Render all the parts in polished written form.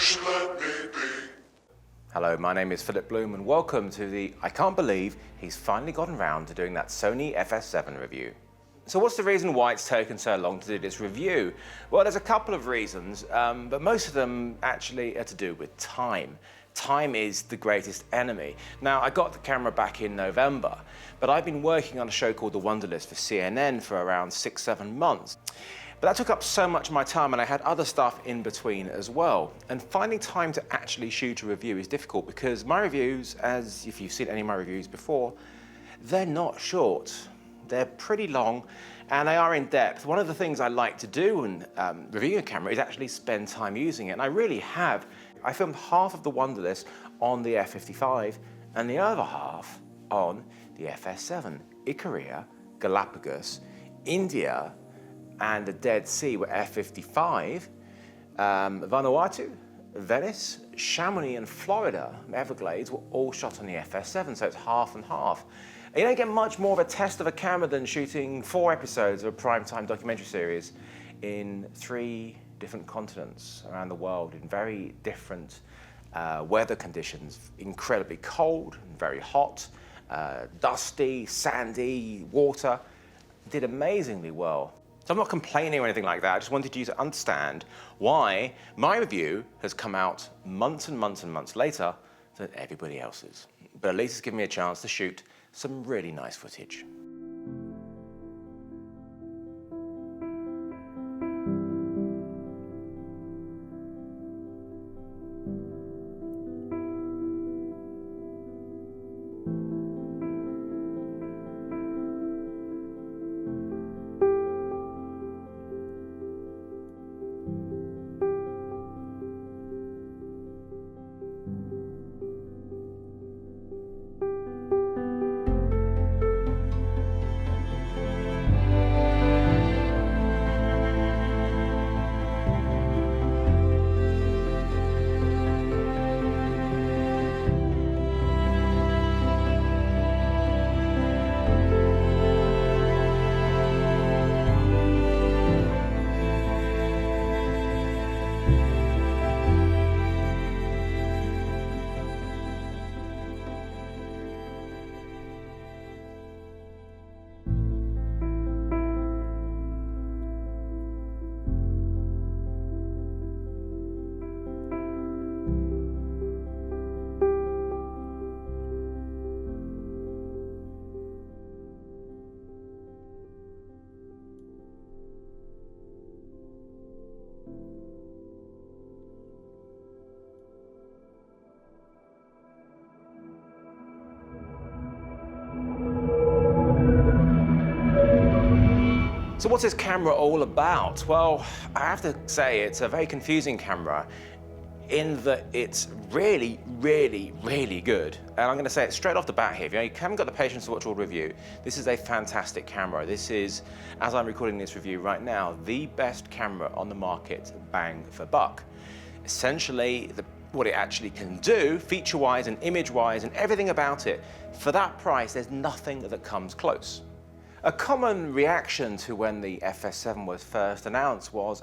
should let me be. Hello, my name is Philip Bloom and welcome to the I can't believe he's finally gotten round to doing that Sony FS7 review. So what's the reason why it's taken so long to do this review? Well, there's a couple of reasons, but most of them actually are to do with time. Time is the greatest enemy. Now, I got the camera back in November, but I've been working on a show called The Wonderlist for CNN for around 6-7 months. But that took up so much of my time and I had other stuff in between as well. And finding time to actually shoot a review is difficult because my reviews, as if you've seen any of my reviews before, they're not short. They're pretty long and they are in depth. One of the things I like to do when reviewing a camera is actually spend time using it, and I really have. I filmed half of the Wonderlist on the F55 and the other half on the FS7. Ikaria, Galapagos, India, and the Dead Sea were F55. Vanuatu, Venice, Chamonix, and Florida, Everglades, were all shot on the FS7, so it's half and half. You don't get much more of a test of a camera than shooting 4 episodes of a primetime documentary series in 3 different continents around the world in very different weather conditions. Incredibly cold, very hot, dusty, sandy, water. Did amazingly well. So I'm not complaining or anything like that. I just wanted you to understand why my review has come out months and months and months later than everybody else's. But at least it's given me a chance to shoot some really nice footage. So what's this camera all about? Well, I have to say it's a very confusing camera in that it's really, really, really good. And I'm gonna say it straight off the bat here. If you haven't got the patience to watch all the review, this is a fantastic camera. This is, as I'm recording this review right now, the best camera on the market, bang for buck. Essentially, what it actually can do, feature-wise and image-wise and everything about it, for that price, there's nothing that comes close. A common reaction to when the FS7 was first announced was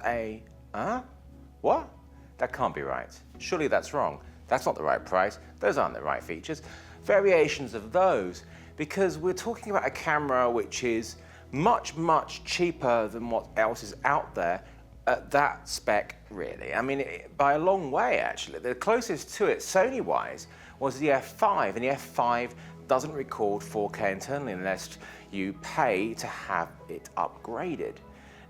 what? That can't be right. Surely that's wrong. That's not the right price. Those aren't the right features. Variations of those, because we're talking about a camera which is much, much cheaper than what else is out there at that spec, really. I mean, by a long way, actually. The closest to it, Sony-wise, was the F5, and the F5 doesn't record 4K internally unless you pay to have it upgraded.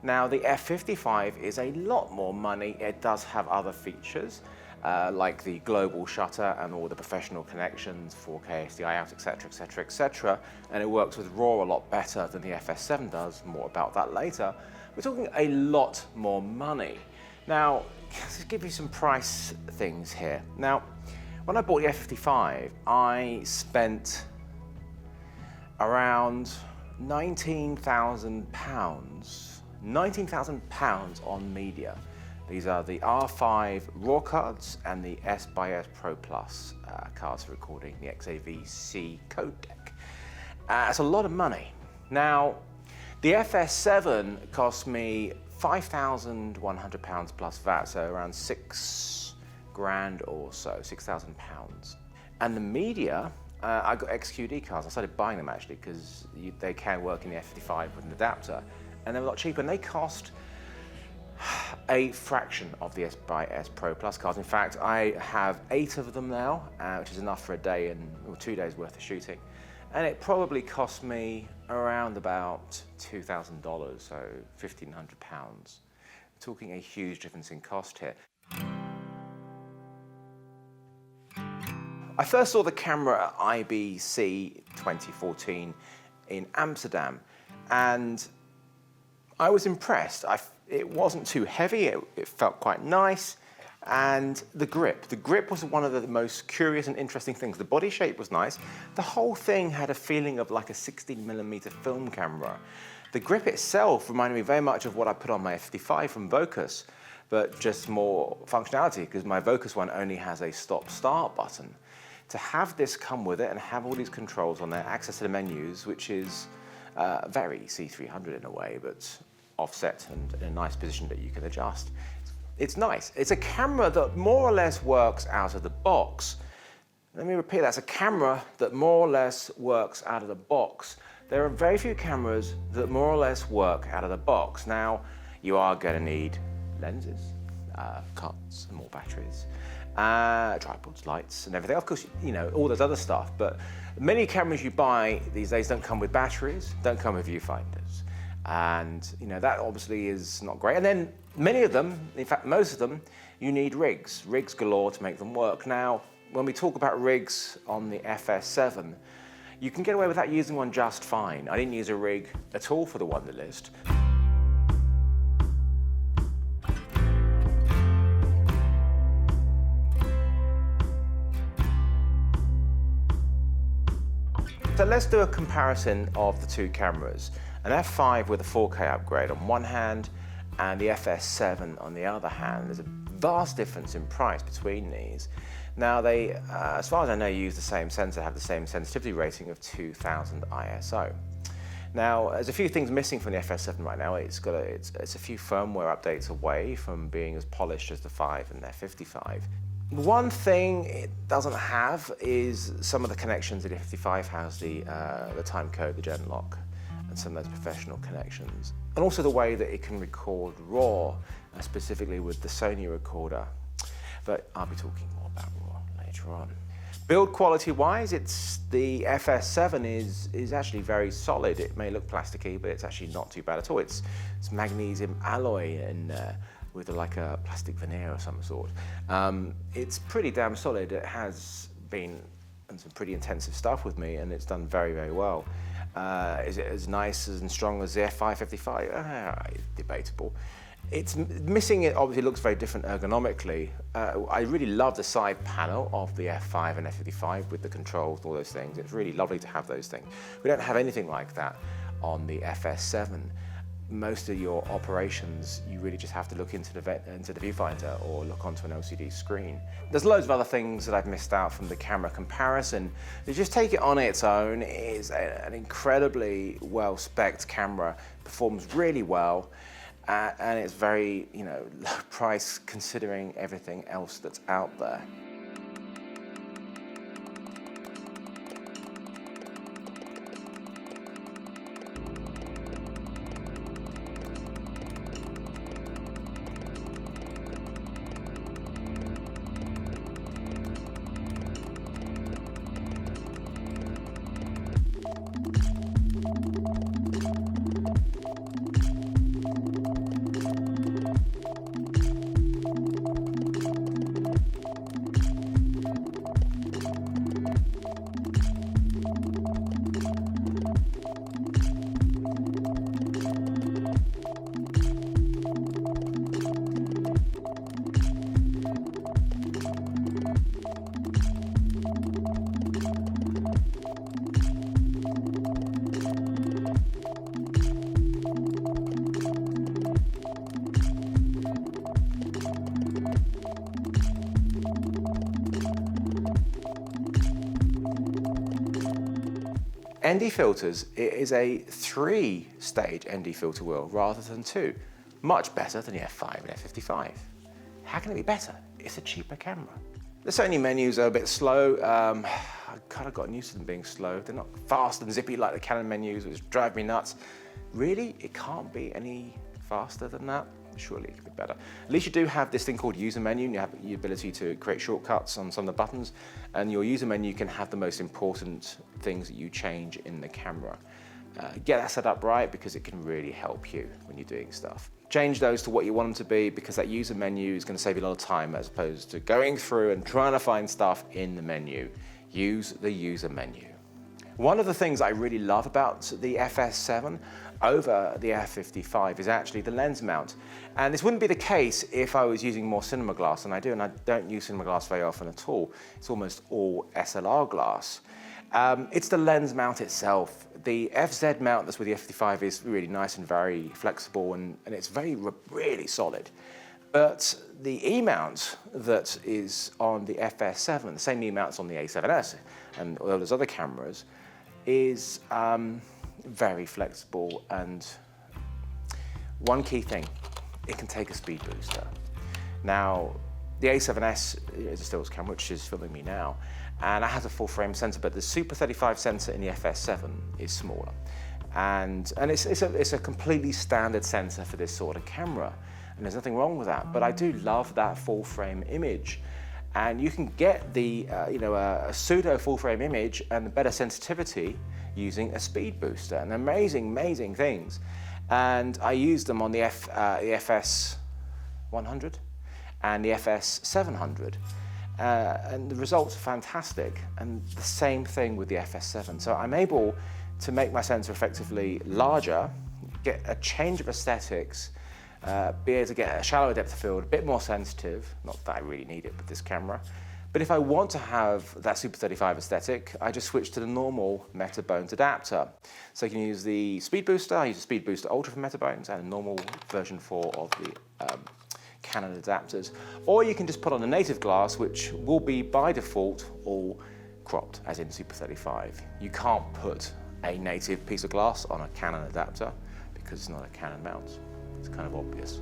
Now, the F55 is a lot more money. It does have other features, like the global shutter and all the professional connections, 4K, SDI out, etc., etc., etc., and it works with RAW a lot better than the FS7 does. More about that later. We're talking a lot more money. Now, let's give you some price things here. Now, when I bought the F55, I spent around £19,000 on media. These are the R5 RAW cards and the S/S Pro Plus cards for recording, the XAVC codec. It's a lot of money. Now, the FS7 cost me £5,100 plus VAT, so around £6 grand or so, £6,000. And the media, I got XQD cards. I started buying them actually because they can work in the F55 with an adapter, and they're a lot cheaper, and they cost a fraction of the S Pro Plus cards. In fact, I have 8 of them now, which is enough for a day or 2 days worth of shooting. And it probably cost me around about $2,000, so £1,500. Talking a huge difference in cost here. I first saw the camera at IBC 2014 in Amsterdam, and I was impressed. It wasn't too heavy, it felt quite nice, and the grip was one of the most curious and interesting things. The body shape was nice. The whole thing had a feeling of like a 16mm film camera. The grip itself reminded me very much of what I put on my F55 from Vocus, but just more functionality, because my Vocus one only has a stop-start button. To have this come with it and have all these controls on there, access to the menus, which is very C300 in a way, but offset and in a nice position that you can adjust. It's nice. It's a camera that more or less works out of the box. Let me repeat that. It's a camera that more or less works out of the box. There are very few cameras that more or less work out of the box. Now, you are going to need lenses, cards, and more batteries, tripods, lights, and everything. Of course, you know, all those other stuff, but many cameras you buy these days don't come with batteries, don't come with viewfinders. And, you know, that obviously is not great. And then many of them, in fact, most of them, you need rigs galore to make them work. Now, when we talk about rigs on the FS7, you can get away with that using one just fine. I didn't use a rig at all for the Wonder List. So let's do a comparison of the two cameras. An F5 with a 4K upgrade on one hand, and the FS7 on the other hand. There's a vast difference in price between these. Now they, as far as I know, use the same sensor, have the same sensitivity rating of 2000 ISO. Now, there's a few things missing from the FS7 right now. It's a few firmware updates away from being as polished as the 5 and the F55. One thing it doesn't have is some of the connections that the F55 has, the time code, the gen lock, and some of those professional connections. And also the way that it can record RAW, specifically with the Sony recorder. But I'll be talking more about RAW later on. Build quality wise, the FS7 is actually very solid. It may look plasticky, but it's actually not too bad at all. It's magnesium alloy and with like a plastic veneer of some sort. It's pretty damn solid. It has been on some pretty intensive stuff with me, and it's done very, very well. Is it as nice and strong as the F555? Debatable. It's missing, it obviously looks very different ergonomically. I really love the side panel of the F5 and F55 with the controls and all those things. It's really lovely to have those things. We don't have anything like that on the FS7. Most of your operations, you really just have to look into the viewfinder or look onto an LCD screen. There's loads of other things that I've missed out from the camera comparison. To just take it on its own is an incredibly well-spec'd camera, performs really well, and it's very, low price considering everything else that's out there. ND filters, it is a 3-stage ND filter wheel rather than 2. Much better than the F5 and F55. How can it be better? it's a cheaper camera. The Sony menus are a bit slow. I kind of gotten used to them being slow. They're not fast and zippy like the Canon menus, which drive me nuts. Really, it can't be any faster than that. Surely it could be better. At least you do have this thing called user menu, and you have the ability to create shortcuts on some of the buttons, and your user menu can have the most important things that you change in the camera. Get that set up right, because it can really help you when you're doing stuff. Change those to what you want them to be, because that user menu is going to save you a lot of time as opposed to going through and trying to find stuff in the menu. Use the user menu. One of the things I really love about the FS7 over the F55 is actually the lens mount. And this wouldn't be the case if I was using more cinema glass, and I do, and I don't use cinema glass very often at all. It's almost all SLR glass. It's the lens mount itself. The FZ mount that's with the F55 is really nice and very flexible, and it's really solid. But the E-mount that is on the FS7, the same E-mount's on the A7S and all those other cameras, is very flexible, and one key thing, it can take a speed booster. Now, the A7S is a stills camera, which is filming me now, and it has a full frame sensor, but the Super 35 sensor in the FS7 is smaller. And it's a completely standard sensor for this sort of camera, and there's nothing wrong with that, but I do love that full frame image. And you can get the, a pseudo full frame image and better sensitivity using a speed booster, and amazing, amazing things. And I used them on the FS100 and the FS700. And the results are fantastic. And the same thing with the FS7. So I'm able to make my sensor effectively larger, get a change of aesthetics, be able to get a shallower depth of field, a bit more sensitive, not that I really need it with this camera. But if I want to have that Super 35 aesthetic, I just switch to the normal Metabones adapter. So you can use the Speed Booster, I use the Speed Booster Ultra for Metabones, and a normal version 4 of the Canon adapters. Or you can just put on a native glass, which will be by default all cropped, as in Super 35. You can't put a native piece of glass on a Canon adapter because it's not a Canon mount. It's kind of obvious.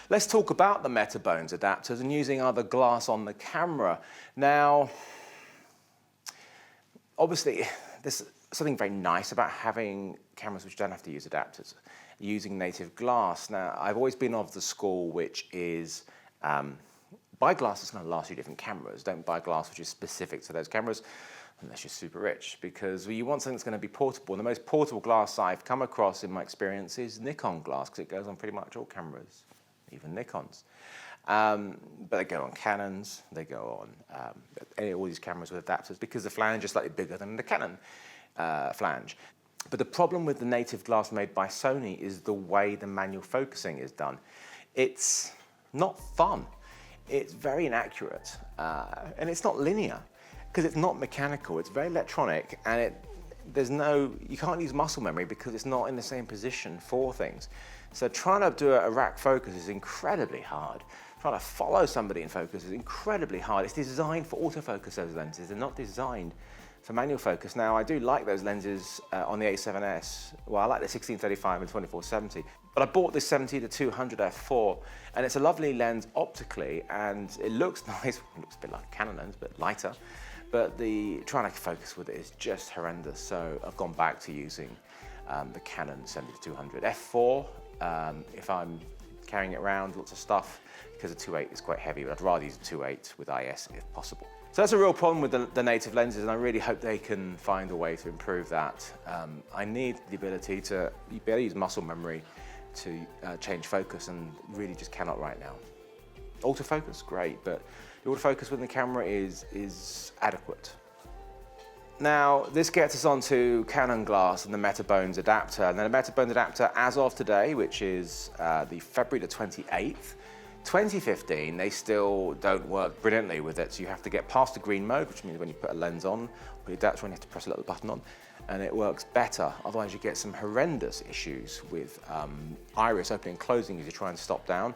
Let's talk about the Metabones adapters and using other glass on the camera. Now, obviously, there's something very nice about having cameras which don't have to use adapters, using native glass. Now, I've always been of the school which is, buy glass that's going to last you different cameras. Don't buy glass which is specific to those cameras unless you're super rich, because you want something that's going to be portable. And the most portable glass I've come across in my experience is Nikon glass, because it goes on pretty much all cameras, even Nikons. But they go on Canons, they go on all these cameras with adapters, because the flange is slightly bigger than the Canon flange. But the problem with the native glass made by Sony is the way the manual focusing is done. it's not fun. It's very inaccurate, and it's not linear, because it's not mechanical. It's very electronic, and you can't use muscle memory because it's not in the same position for things. So trying to do a rack focus is incredibly hard. Trying to follow somebody in focus is incredibly hard. It's designed for autofocus, those lenses. They're not designed for manual focus. Now, I do like those lenses on the A7S. Well, I like the 1635 and 2470, but I bought this 70-200 f4, and it's a lovely lens optically, and it looks nice. It looks a bit like a Canon lens, but lighter. But trying to focus with it is just horrendous. So I've gone back to using the Canon 70-200 f4 if I'm carrying it around, lots of stuff, because the 2.8 is quite heavy, but I'd rather use a 2.8 with IS if possible. So that's a real problem with the native lenses, and I really hope they can find a way to improve that. I need the ability to be able to use muscle memory to change focus, and really just cannot right now. Autofocus, great, but the autofocus within the camera is adequate. Now, this gets us onto Canon glass and the Metabones adapter. And then the Metabones adapter, as of today, which is the February the 28th, 2015, they still don't work brilliantly with it. So you have to get past the green mode, which means when you put a lens on, or the adapter, you have to press a little button on, and it works better. Otherwise, you get some horrendous issues with iris opening and closing as you try and stop down.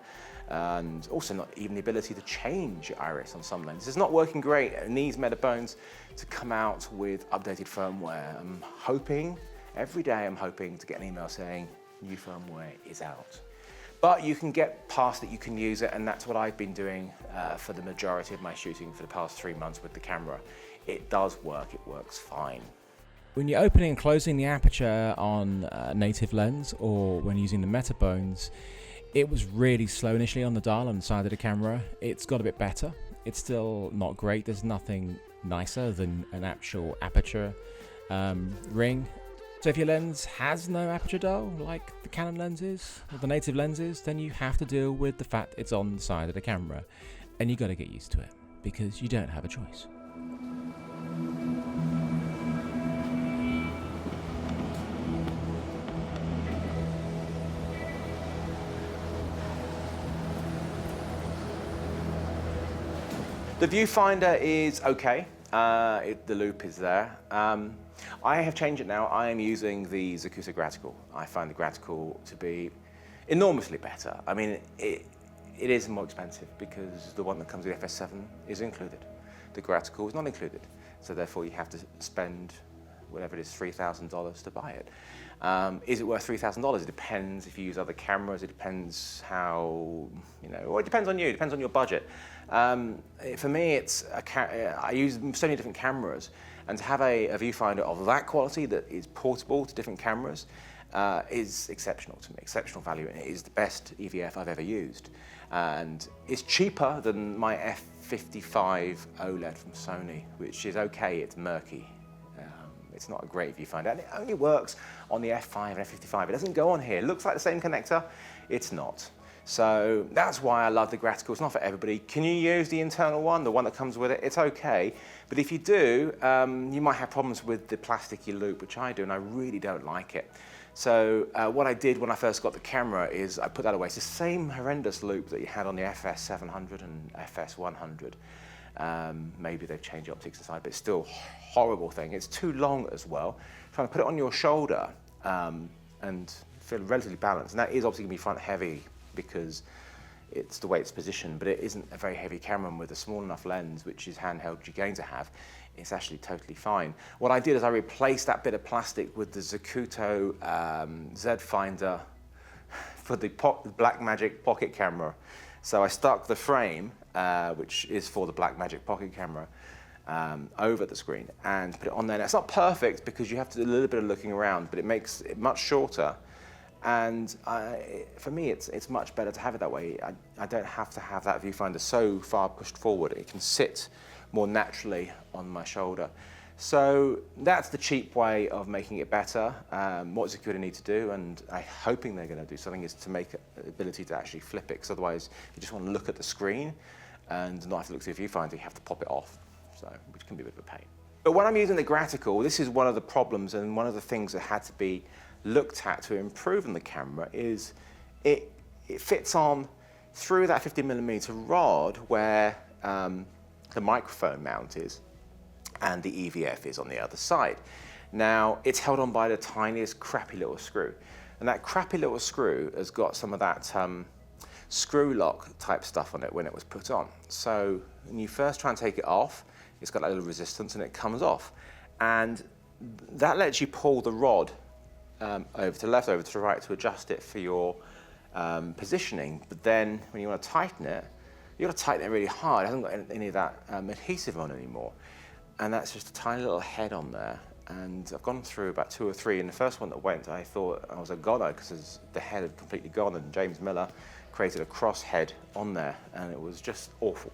And also not even the ability to change your iris on some lenses. It's not working great. It needs Metabones to come out with updated firmware. I'm hoping, every day I'm hoping to get an email saying new firmware is out. But you can get past it, you can use it, and that's what I've been doing for the majority of my shooting for the past 3 months with the camera. It does work, it works fine. When you're opening and closing the aperture on a native lens, or when using the Metabones, it was really slow initially on the dial on the side of the camera. It's got a bit better. It's still not great. There's nothing nicer than an actual aperture ring. So if your lens has no aperture dial, like the Canon lenses or the native lenses, then you have to deal with the fact it's on the side of the camera. And you got to get used to it, because you don't have a choice. The viewfinder is okay. The loop is there. I have changed it now. I am using the Zacuto Gratical. I find the Gratical to be enormously better. I mean, it is more expensive because the one that comes with the FS7 is included. The Gratical is not included. So therefore you have to spend whatever it is, $3,000 to buy it. Is it worth $3,000? It depends if you use other cameras. It depends how, or it depends on you. It depends on your budget. For me, I use so many different cameras, and to have a viewfinder of that quality that is portable to different cameras is exceptional to me, exceptional value, and it is the best EVF I've ever used. And it's cheaper than my F55 OLED from Sony, which is okay, it's murky. It's not a great viewfinder, and it only works on the F5 and F55. It doesn't go on here. It looks like the same connector. It's not. So that's why I love the Gratical. It's not for everybody. Can you use the internal one, the one that comes with it? It's okay. But if you do, you might have problems with the plasticky loop, which I do, and I really don't like it. So what I did when I first got the camera is I put that away. It's the same horrendous loop that you had on the FS700 and FS100. Maybe they've changed the optics inside, but it's still a horrible thing. It's too long as well. Trying to put it on your shoulder and feel relatively balanced. And that is obviously going to be front heavy because it's the way it's positioned, but it isn't a very heavy camera, and with a small enough lens, which is handheld, you're going to have, it's actually totally fine. What I did is I replaced that bit of plastic with the Zacuto Z Finder for the Blackmagic pocket camera. So I stuck the frame, which is for the Blackmagic pocket camera, over the screen and put it on there. Now, it's not perfect because you have to do a little bit of looking around, but it makes it much shorter. And for me, it's much better to have it that way. I don't have to have that viewfinder so far pushed forward. It can sit more naturally on my shoulder. So that's the cheap way of making it better. What Zacuto need to do, and I'm hoping they're going to do something, is to make the ability to actually flip it. Because otherwise, you just want to look at the screen and not have to look through the viewfinder. You have to pop it off, which can be a bit of a pain. But when I'm using the Gratical, this is one of the problems, and one of the things that had to be looked at to improve on the camera is it fits on through that 50mm rod where the microphone mount is and the EVF is on the other side. Now, it's held on by the tiniest crappy little screw. And that crappy little screw has got some of that screw lock type stuff on it when it was put on. So when you first try and take it off, it's got that little resistance and it comes off. And that lets you pull the rod over to the left, over to the right to adjust it for your positioning. But then when you want to tighten it, you've got to tighten it really hard. It hasn't got any of that adhesive on anymore. And that's just a tiny little head on there. And I've gone through about 2 or 3, and the first one that went, I thought I was a goner because the head had completely gone, and James Miller created a cross head on there, and it was just awful.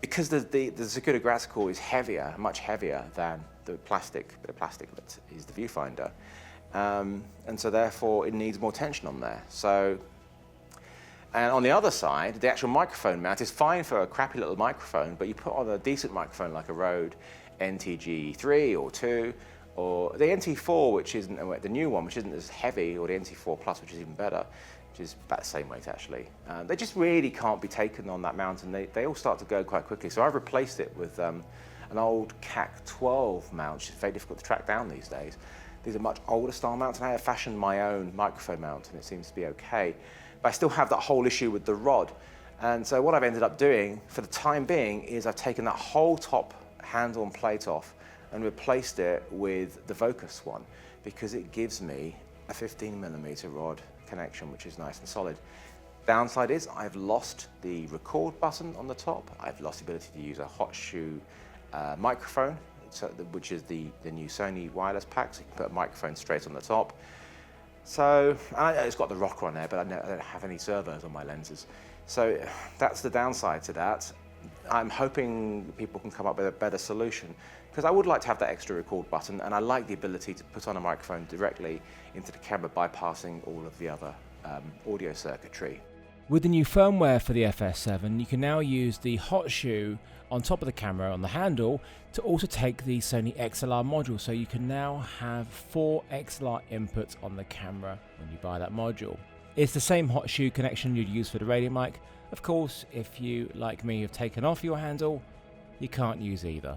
Because the Zacuto Gratical is heavier, much heavier than the bit of plastic that is the viewfinder, and so therefore it needs more tension on there. So, and on the other side, the actual microphone mount is fine for a crappy little microphone, but you put on a decent microphone like a Rode NTG3 or 2, or the NT4, which isn't the new one, which isn't as heavy, or the NT4 Plus, which is even better, which is about the same weight actually. They just really can't be taken on that mount, and they all start to go quite quickly. So I've replaced it with an old CAC-12 mount, which is very difficult to track down these days. These are much older style mounts, and I have fashioned my own microphone mount, and it seems to be okay. But I still have that whole issue with the rod. And so what I've ended up doing for the time being is I've taken that whole top handle and plate off and replaced it with the Vocus one, because it gives me a 15mm rod connection, which is nice and solid. Downside is I've lost the record button on the top. I've lost the ability to use a hot shoe microphone, which is the new Sony wireless pack, so you can put a microphone straight on the top. So it's got the rocker on there, but I don't have any servos on my lenses. So that's the downside to that. I'm hoping people can come up with a better solution, because I would like to have that extra record button, and I like the ability to put on a microphone directly into the camera, bypassing all of the other audio circuitry. With the new firmware for the FS7, you can now use the hot shoe on top of the camera on the handle to also take the Sony XLR module, so you can now have 4 XLR inputs on the camera when you buy that module. It's the same hot shoe connection you'd use for the radio mic. Of course, if you, like me, have taken off your handle, you can't use either.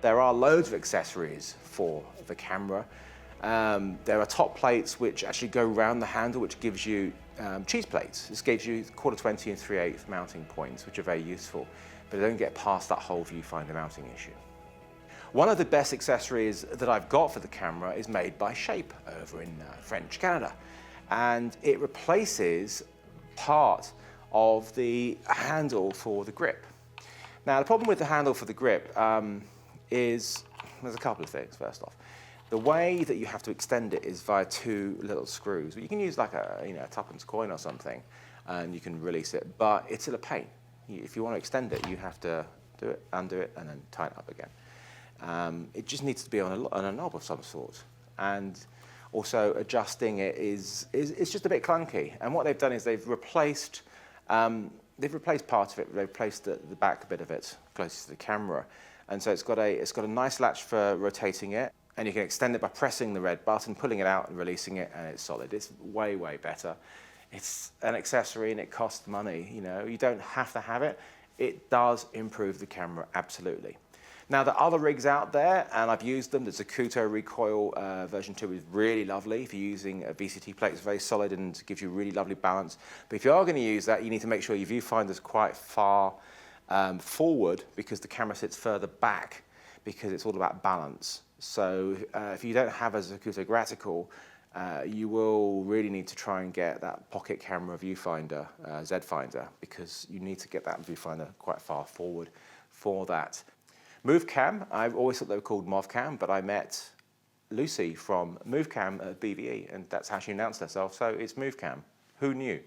There are loads of accessories for the camera. There are top plates which actually go around the handle, which gives you cheese plates. This gives you 1/4, 20 and 3/8 mounting points, which are very useful, but they don't get past that whole viewfinder mounting issue. One of the best accessories that I've got for the camera is made by Shape over in French Canada, and it replaces part of the handle for the grip. Now, the problem with the handle for the grip is there's a couple of things. First off, the way that you have to extend it is via 2 little screws. You can use like a tuppence coin or something, and you can release it, but it's still a pain. If you want to extend it, you have to do it, undo it, and then tighten it up again. It just needs to be on a knob of some sort, and also adjusting it is just a bit clunky. And what they've done is they've replaced part of it. They've replaced the back bit of it closest to the camera, and so it's got a nice latch for rotating it, and you can extend it by pressing the red button, pulling it out and releasing it, and it's solid. It's way, way better. It's an accessory and it costs money. You don't have to have it. It does improve the camera, absolutely. Now, there are other rigs out there, and I've used them. The Zacuto Recoil version 2 is really lovely. If you're using a VCT plate, it's very solid and gives you really lovely balance. But if you are going to use that, you need to make sure your viewfinder is quite far forward, because the camera sits further back, because it's all about balance. So if you don't have a Zacuto Gratical, you will really need to try and get that pocket camera viewfinder, Z Finder, because you need to get that viewfinder quite far forward for that. MoveCam, I've always thought they were called MovCam, but I met Lucy from MoveCam at BVE, and that's how she announced herself, so it's MoveCam. Who knew?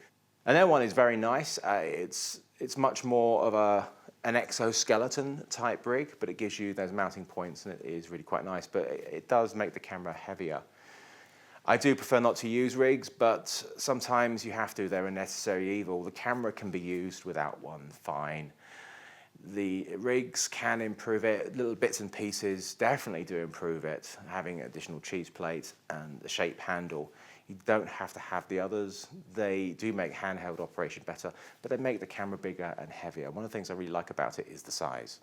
And their one is very nice. It's much more of an exoskeleton type rig, but it gives you those mounting points, and it is really quite nice, but it does make the camera heavier. I do prefer not to use rigs, but sometimes you have to. They're a necessary evil. The camera can be used without one, fine. The rigs can improve it. Little bits and pieces definitely do improve it. Having additional cheese plates and the Shape handle, You don't have to have the others. They do make handheld operation better, but they make the camera bigger and heavier. One of the things I really like about it is the size.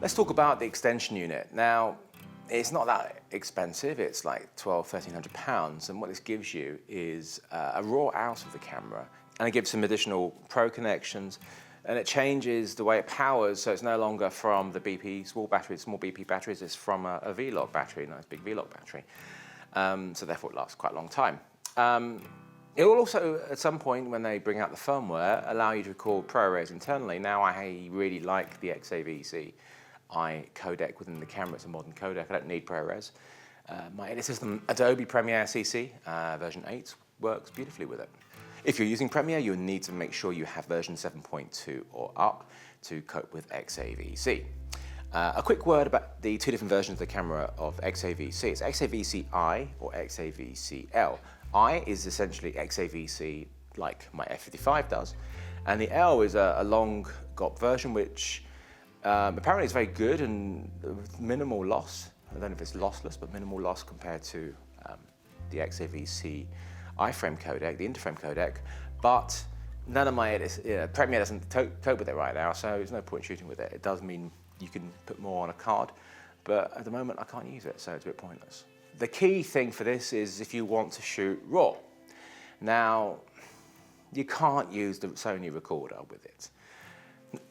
Let's talk about the extension unit. Now, it's not that expensive. It's like £1,200–1,300, and what this gives you is a raw out of the camera, and it gives some additional pro connections, and it changes the way it powers, so it's no longer from the BP small BP batteries. It's from a V-Log battery, a nice big V-Log battery. So therefore, it lasts quite a long time. It will also, at some point when they bring out the firmware, allow you to record ProRes internally. Now, I really like the XAVC codec within the camera. It's a modern codec. I don't need ProRes. My edit system, Adobe Premiere CC version 8, works beautifully with it. If you're using Premiere, you'll need to make sure you have version 7.2 or up to cope with XAVC. A quick word about the two different versions of the camera of XAVC. It's XAVC-I or XAVC-L. I is essentially XAVC like my F55 does, and the L is a long GOP version which apparently is very good and with minimal loss. I don't know if it's lossless, but minimal loss compared to the XAVC iframe codec, the interframe codec, but none of my edits, Premiere doesn't cope with it right now, so there's no point shooting with it. It does mean you can put more on a card, but at the moment I can't use it, so it's a bit pointless. The key thing for this is if you want to shoot RAW. Now, you can't use the Sony recorder with it.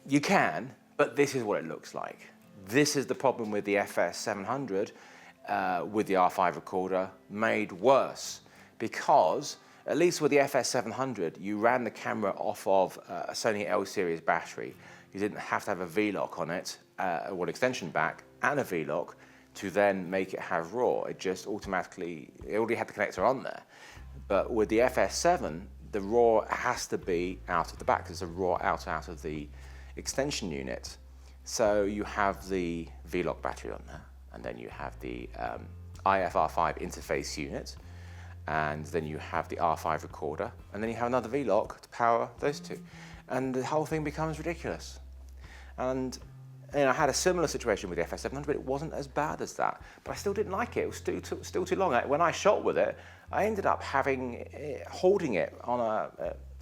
You can, but this is what it looks like. This is the problem with the FS700 with the R5 recorder, made worse, because At least with the FS700, you ran the camera off of a Sony L series battery. You didn't have to have a V-lock on it, or an extension back, and a V-lock to then make it have RAW. It just automatically, it already had the connector on there. But with the FS7, the RAW has to be out of the back. There's a RAW out of the extension unit. So you have the V-lock battery on there, and then you have the IF-R5 interface unit, and then you have the R5 recorder, and then you have another V-lock to power those two. And the whole thing becomes ridiculous. And I had a similar situation with the FS700, but it wasn't as bad as that. But I still didn't like it. It was still too long. When I shot with it, I ended up holding it on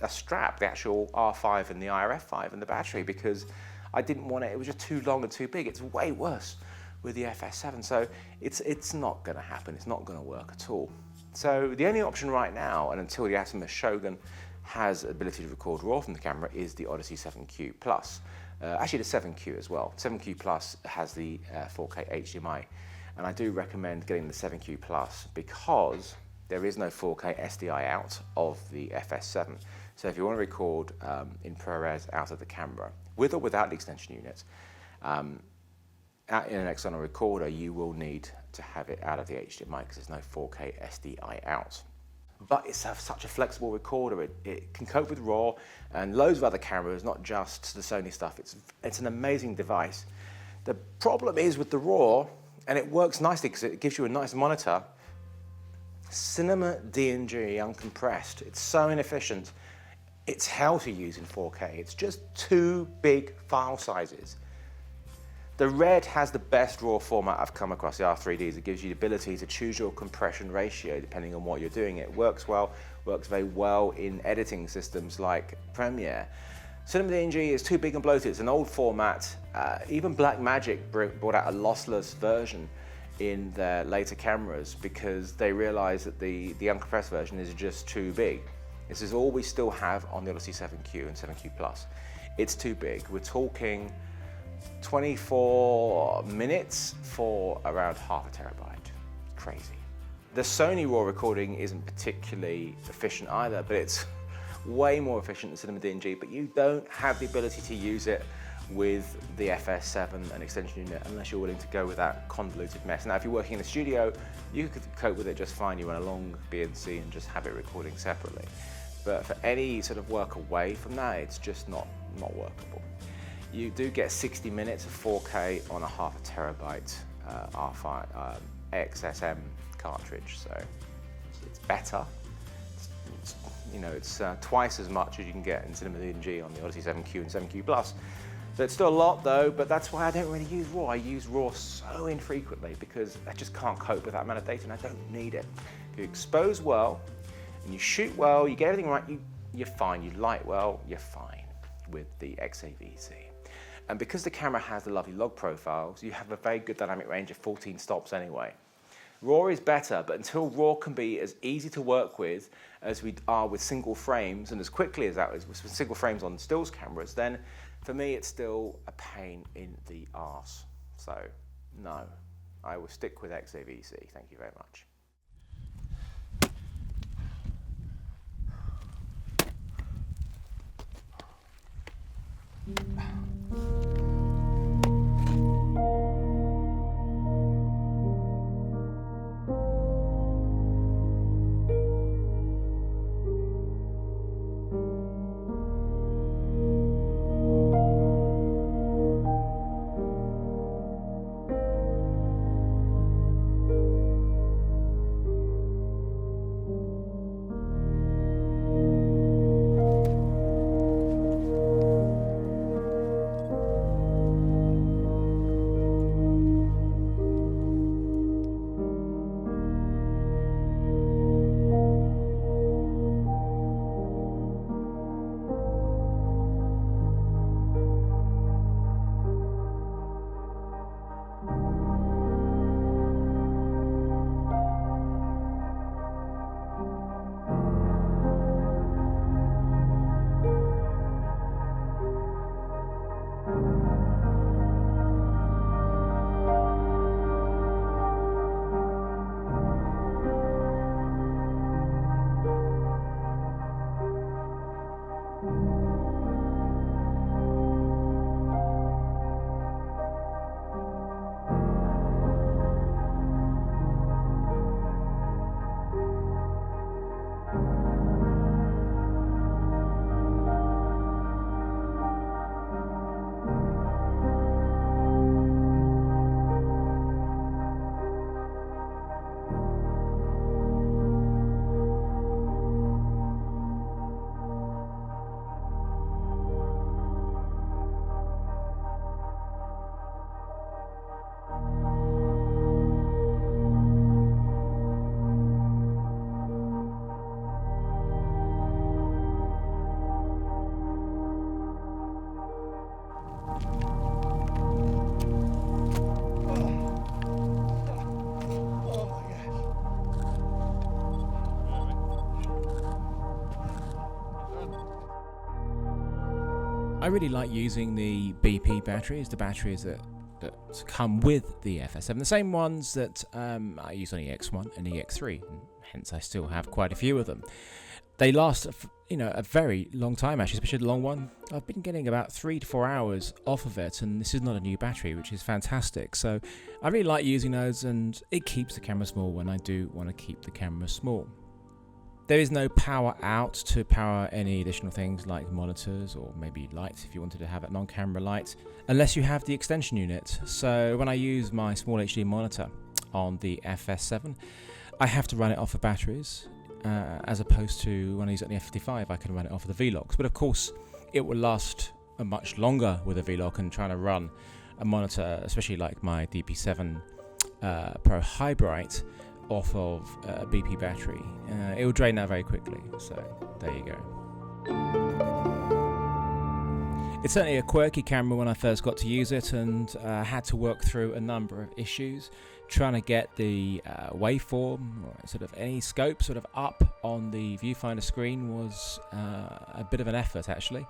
a strap, the actual R5 and the IRF5 and the battery, because I didn't want it. It was just too long and too big. It's way worse with the FS7. So it's not going to happen. It's not going to work at all. So the only option right now, and until the Atomos Shogun has the ability to record RAW from the camera, is the Odyssey 7Q Plus. Actually, the 7Q as well. 7Q Plus has the 4K HDMI, and I do recommend getting the 7Q Plus because there is no 4K SDI out of the FS7. So if you want to record in ProRes out of the camera, with or without the extension unit, in an external recorder, you will need to have it out of the HDMI because there's no 4K SDI out. But it's such a flexible recorder. It can cope with RAW and loads of other cameras, not just the Sony stuff. It's an amazing device. The problem is with the RAW, and it works nicely because it gives you a nice monitor, Cinema DNG uncompressed. It's so inefficient. It's hell to use in 4K. It's just too big file sizes. The Red has the best RAW format I've come across, the R3Ds. It gives you the ability to choose your compression ratio depending on what you're doing. It works well, works very well in editing systems like Premiere. Cinema DNG is too big and bloated. It's an old format. Even Blackmagic brought out a lossless version in their later cameras because they realized that the uncompressed version is just too big. This is all we still have on the Odyssey 7Q and 7Q Plus. It's too big. We're talking 24 minutes for around half a terabyte. Crazy. The Sony RAW recording isn't particularly efficient either, but it's way more efficient than Cinema DNG, but you don't have the ability to use it with the FS7 and extension unit unless you're willing to go with that convoluted mess. Now, if you're working in the studio, you could cope with it just fine. You run a long BNC and just have it recording separately. But for any sort of work away from that, it's just not workable. You do get 60 minutes of 4K on a half a terabyte R5 XSM cartridge, so it's better. It's twice as much as you can get in Cinema DNG on the Odyssey 7Q and 7Q Plus. So it's still a lot though, but that's why I don't really use RAW. I use RAW so infrequently because I just can't cope with that amount of data and I don't need it. If you expose well and you shoot well, you get everything right, you're fine. You light well, you're fine with the XAVC. And because the camera has the lovely log profiles, you have a very good dynamic range of 14 stops anyway. RAW is better, but until RAW can be as easy to work with as we are with single frames and as quickly as that is with single frames on stills cameras, then for me it's still a pain in the arse. So no, I will stick with XAVC. Thank you very much. really like using the BP batteries, the batteries that come with the FS7, the same ones that I use on EX1 and EX3, and hence I still have quite a few of them. They last, a very long time actually, especially the long one. I've been getting about 3 to 4 hours off of it, and this is not a new battery, which is fantastic. So I really like using those, and it keeps the camera small when I do want to keep the camera small. There is no power out to power any additional things like monitors or maybe lights if you wanted to have a non-camera light, unless you have the extension unit. So when I use my small HD monitor on the FS7, I have to run it off of batteries, as opposed to when I use it on the F55, I can run it off of the V-Locks. But of course, it will last much longer with a V-Lock, and trying to run a monitor, especially like my DP7 Pro Hybrid, off of a BP battery, it will drain that very quickly. So there you go. It's certainly a quirky camera when I first got to use it, and had to work through a number of issues trying to get the waveform, or sort of any scope sort of up on the viewfinder screen was a bit of an effort actually.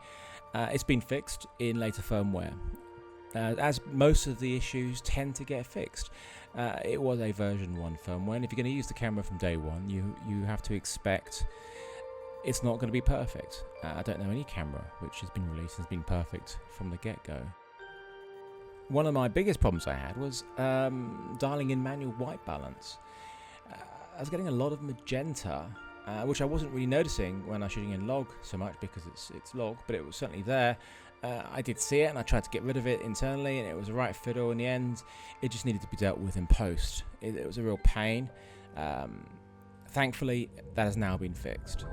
It's been fixed in later firmware, as most of the issues tend to get fixed. It was a version 1 firmware, and if you're going to use the camera from day one, you have to expect it's not going to be perfect. I don't know any camera which has been released has been perfect from the get-go. One of my biggest problems I had was dialing in manual white balance. I was getting a lot of magenta, which I wasn't really noticing when I was shooting in log so much because it's log, but it was certainly there. I did see it, and I tried to get rid of it internally, and it was a right fiddle in the end. It just needed to be dealt with in post. It was a real pain. Thankfully, that has now been fixed.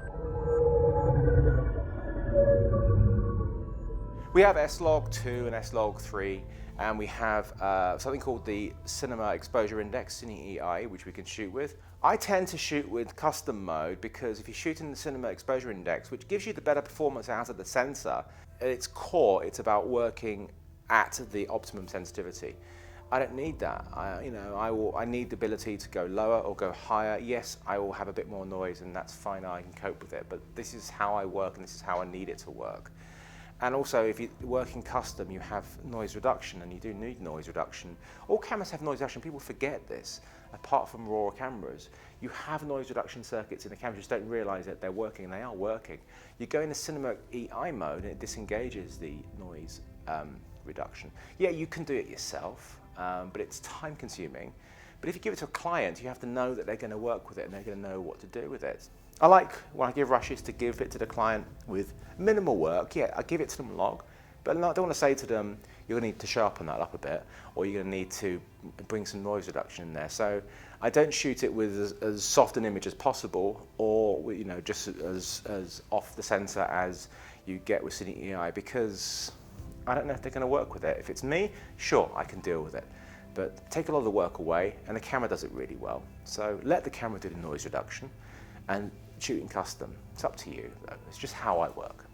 We have S-Log2 and S-Log3, and we have something called the Cinema Exposure Index, Cine EI, which we can shoot with. I tend to shoot with custom mode because if you shoot in the Cinema Exposure Index, which gives you the better performance out of the sensor, at its core, it's about working at the optimum sensitivity. I don't need that. I need the ability to go lower or go higher. Yes, I will have a bit more noise, and that's fine. I can cope with it. But this is how I work, and this is how I need it to work. And also, if you're working custom, you have noise reduction, and you do need noise reduction. All cameras have noise reduction. People forget this. Apart from raw cameras, you have noise reduction circuits in the camera. You just don't realize that they're working, and they are working. You go into Cinema EI mode, and it disengages the noise reduction. Yeah, you can do it yourself, but it's time consuming. But if you give it to a client, you have to know that they're going to work with it, and they're going to know what to do with it. I like, when I give rushes, to give it to the client with minimal work. Yeah, I give it to them log, but I don't want to say to them, you're going to need to sharpen that up a bit, or you're going to need to bring some noise reduction in there. So I don't shoot it with as soft an image as possible, or just as off the sensor as you get with Cine EI, because I don't know if they're going to work with it. If it's me, sure, I can deal with it. But take a lot of the work away, and the camera does it really well. So let the camera do the noise reduction, and shooting custom. It's up to you, though. It's just how I work.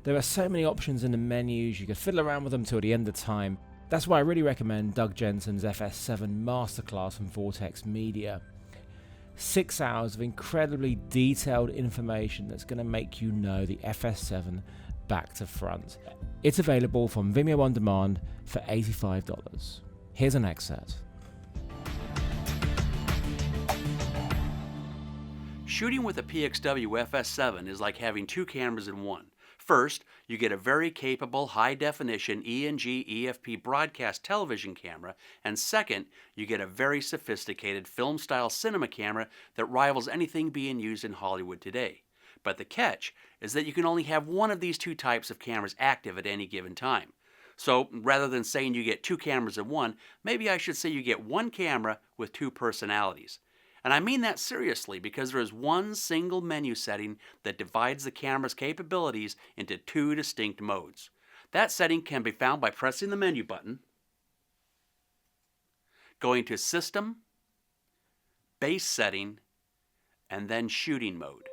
There are so many options in the menus, you can fiddle around with them till the end of time. That's why I really recommend Doug Jensen's FS7 Masterclass from Vortex Media. 6 hours of incredibly detailed information that's going to make you know the FS7 back to front. It's available from Vimeo On Demand for $85. Here's an excerpt. Shooting with a PXW-FS7 is like having 2 cameras in one. First, you get a very capable high-definition ENG EFP broadcast television camera, and second, you get a very sophisticated film-style cinema camera that rivals anything being used in Hollywood today. But the catch is that you can only have one of these 2 types of cameras active at any given time. So rather than saying you get 2 cameras in one, maybe I should say you get 1 camera with 2 personalities. And I mean that seriously, because there is one single menu setting that divides the camera's capabilities into 2 distinct modes. That setting can be found by pressing the menu button, going to System, Base Setting, and then Shooting Mode.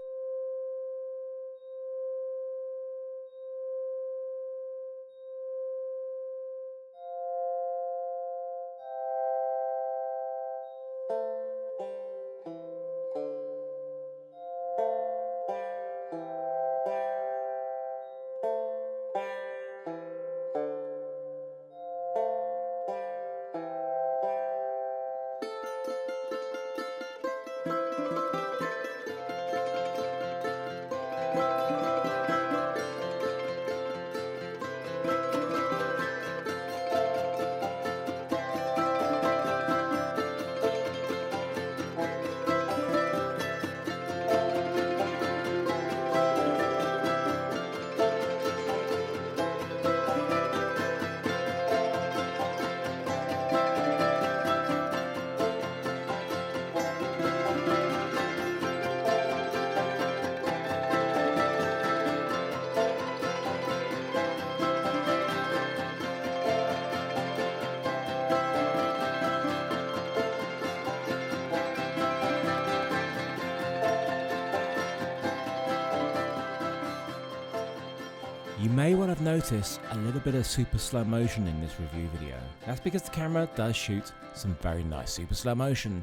may well have noticed a little bit of super slow motion in this review video. That's because the camera does shoot some very nice super slow motion.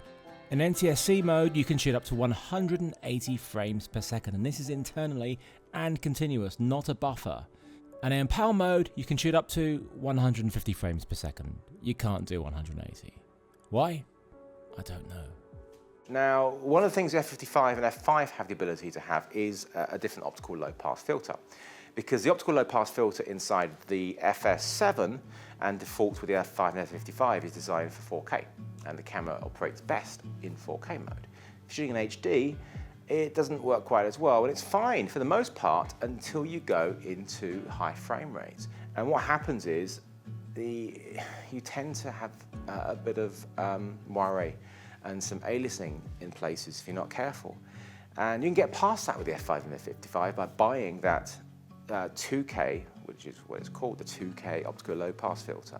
In NTSC mode, you can shoot up to 180 frames per second, and this is internally and continuous, not a buffer. And in PAL mode, you can shoot up to 150 frames per second. You can't do 180. Why? I don't know. Now, one of the things the F55 and F5 have the ability to have is a different optical low-pass filter. Because the optical low-pass filter inside the FS7 and defaults with the F5 and F55 is designed for 4K, and the camera operates best in 4K mode. If you're shooting in HD, it doesn't work quite as well, and it's fine for the most part until you go into high frame rates. And what happens is you tend to have a bit of moire and some aliasing in places if you're not careful. And you can get past that with the F5 and F55 by buying that 2K, which is what it's called, the 2K optical low-pass filter.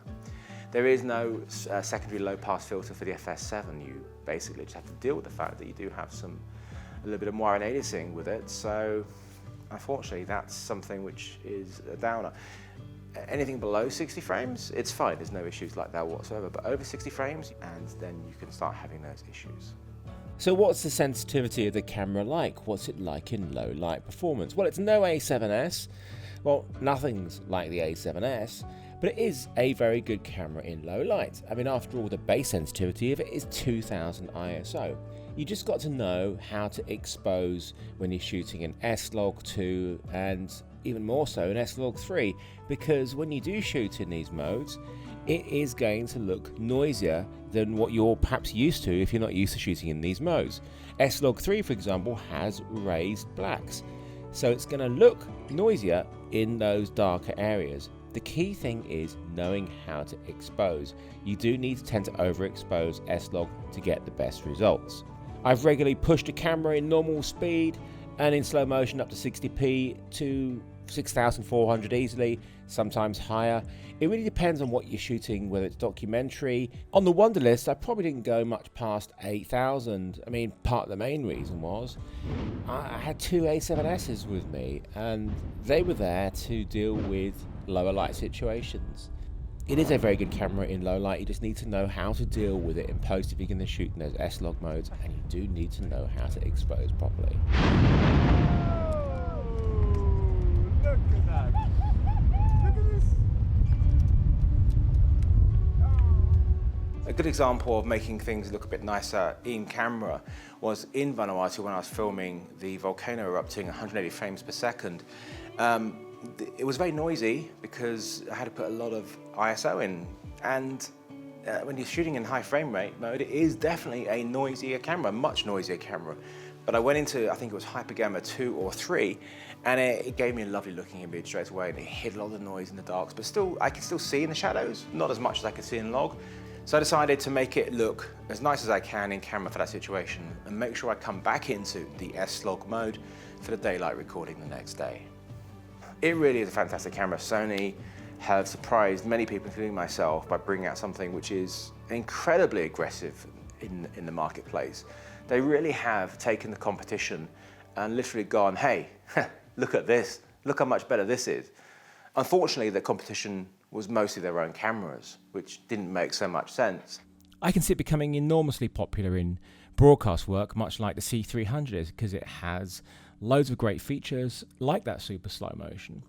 There is no secondary low-pass filter for the FS7. You basically just have to deal with the fact that you do have a little bit of moire and aliasing with it, so unfortunately that's something which is a downer. Anything below 60 frames, it's fine, there's no issues like that whatsoever, but over 60 frames, and then you can start having those issues. So what's the sensitivity of the camera like? What's it like in low light performance? Well, it's no A7S. Well, nothing's like the A7S, but it is a very good camera in low light. I mean, after all, the base sensitivity of it is 2000 ISO. You just got to know how to expose when you're shooting an S-Log2 and even more so an S-Log3, because when you do shoot in these modes, it is going to look noisier than what you're perhaps used to if you're not used to shooting in these modes. S-Log3, for example, has raised blacks, so it's going to look noisier in those darker areas. The key thing is knowing how to expose. You do need to tend to overexpose S-Log to get the best results. I've regularly pushed a camera in normal speed and in slow motion up to 60p to 6,400 easily, sometimes higher. It really depends on what you're shooting, whether it's documentary. On the Wonder List, I probably didn't go much past 8,000. I mean, part of the main reason was I had two A7Ss with me, and they were there to deal with lower light situations. It is a very good camera in low light. You just need to know how to deal with it in post if you're going to shoot in those S-Log modes, and you do need to know how to expose properly. Look at that! Look at this! A good example of making things look a bit nicer in camera was in Vanuatu when I was filming the volcano erupting 180 frames per second. It was very noisy because I had to put a lot of ISO in, and when you're shooting in high frame rate mode, it is definitely a noisier camera, much noisier camera. But I went into, I think it was Hypergamma 2 or 3, and it gave me a lovely looking image straight away, and it hid a lot of the noise in the darks, but still, I could still see in the shadows, not as much as I could see in log. So I decided to make it look as nice as I can in camera for that situation, and make sure I come back into the S-Log mode for the daylight recording the next day. It really is a fantastic camera. Sony have surprised many people, including myself, by bringing out something which is incredibly aggressive in the marketplace. They really have taken the competition and literally gone, hey, look at this, look how much better this is. Unfortunately, the competition was mostly their own cameras, which didn't make so much sense. I can see it becoming enormously popular in broadcast work, much like the C300 is, because it has loads of great features like that super slow motion.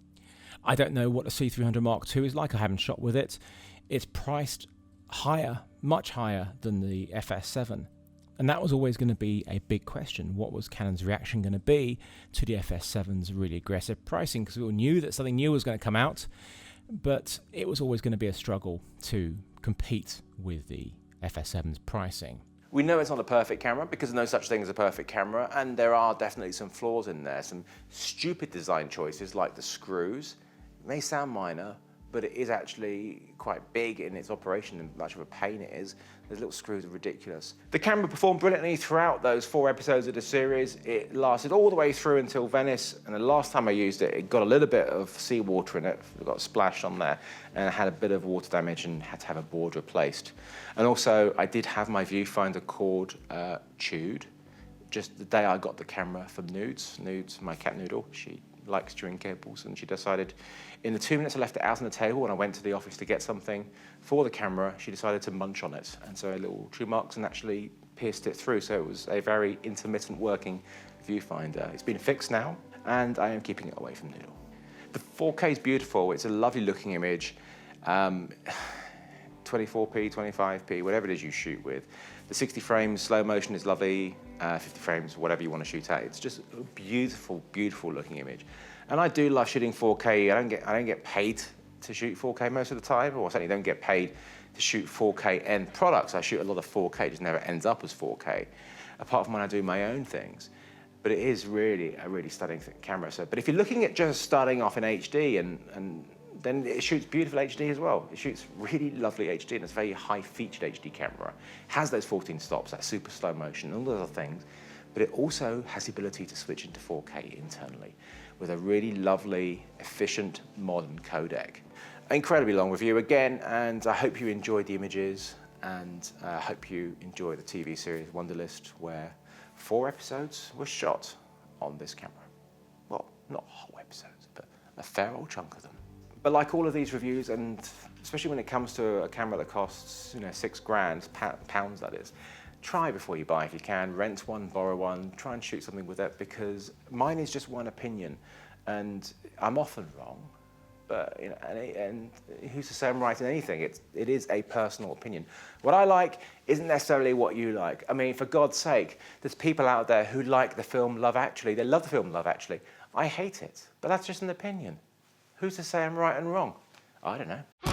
I don't know what the C300 Mark II is like. I haven't shot with it. It's priced higher, much higher than the FS7. And that was always going to be a big question. What was Canon's reaction going to be to the FS7's really aggressive pricing? Because we all knew that something new was going to come out, but it was always going to be a struggle to compete with the FS7's pricing. We know it's not a perfect camera because there's no such thing as a perfect camera, and there are definitely some flaws in there, some stupid design choices like the screws. It may sound minor, but it is actually quite big in its operation and much of a pain it is. Those little screws are ridiculous. The camera performed brilliantly throughout those 4 episodes of the series. It lasted all the way through until Venice, and the last time I used it, it got a little bit of seawater in it. It got a splash on there, and it had a bit of water damage and had to have a board replaced. And also, I did have my viewfinder cord chewed. Just the day I got the camera from Nudes, my cat Noodle, she likes chewing cables, and she decided in the 2 minutes I left it out on the table when I went to the office to get something for the camera, she decided to munch on it. And so a little chew marks and actually pierced it through. So it was a very intermittent working viewfinder. It's been fixed now, and I am keeping it away from Noodle. The 4K is beautiful. It's a lovely looking image. 24p, 25p, whatever it is you shoot with. The 60 frames slow motion is lovely, 50 frames, whatever you want to shoot at. It's just a beautiful, beautiful looking image. And I do love shooting 4K. I don't get paid to shoot 4K most of the time, or I certainly don't get paid to shoot 4K end products. I shoot a lot of 4K, it just never ends up as 4K, apart from when I do my own things. But it is really a really stunning camera. So, but if you're looking at just starting off in HD, and then it shoots beautiful HD as well. It shoots really lovely HD, and it's a very high-featured HD camera. It has those 14 stops, that super slow motion, and all those other things. But it also has the ability to switch into 4K internally with a really lovely, efficient, modern codec. Incredibly long review again, and I hope you enjoyed the images, and I hope you enjoy the TV series Wonderlist, where 4 episodes were shot on this camera. Well, not whole episodes, but a fair old chunk of them. But like all of these reviews, and especially when it comes to a camera that costs, £6,000, pounds that is, try before you buy if you can. Rent one, borrow one, try and shoot something with it, because mine is just one opinion, and I'm often wrong. But and who's to say I'm right in anything? It is a personal opinion. What I like isn't necessarily what you like. I mean, for God's sake, there's people out there who like the film Love Actually. They love the film Love Actually. I hate it, but that's just an opinion. Who's to say I'm right and wrong? I don't know.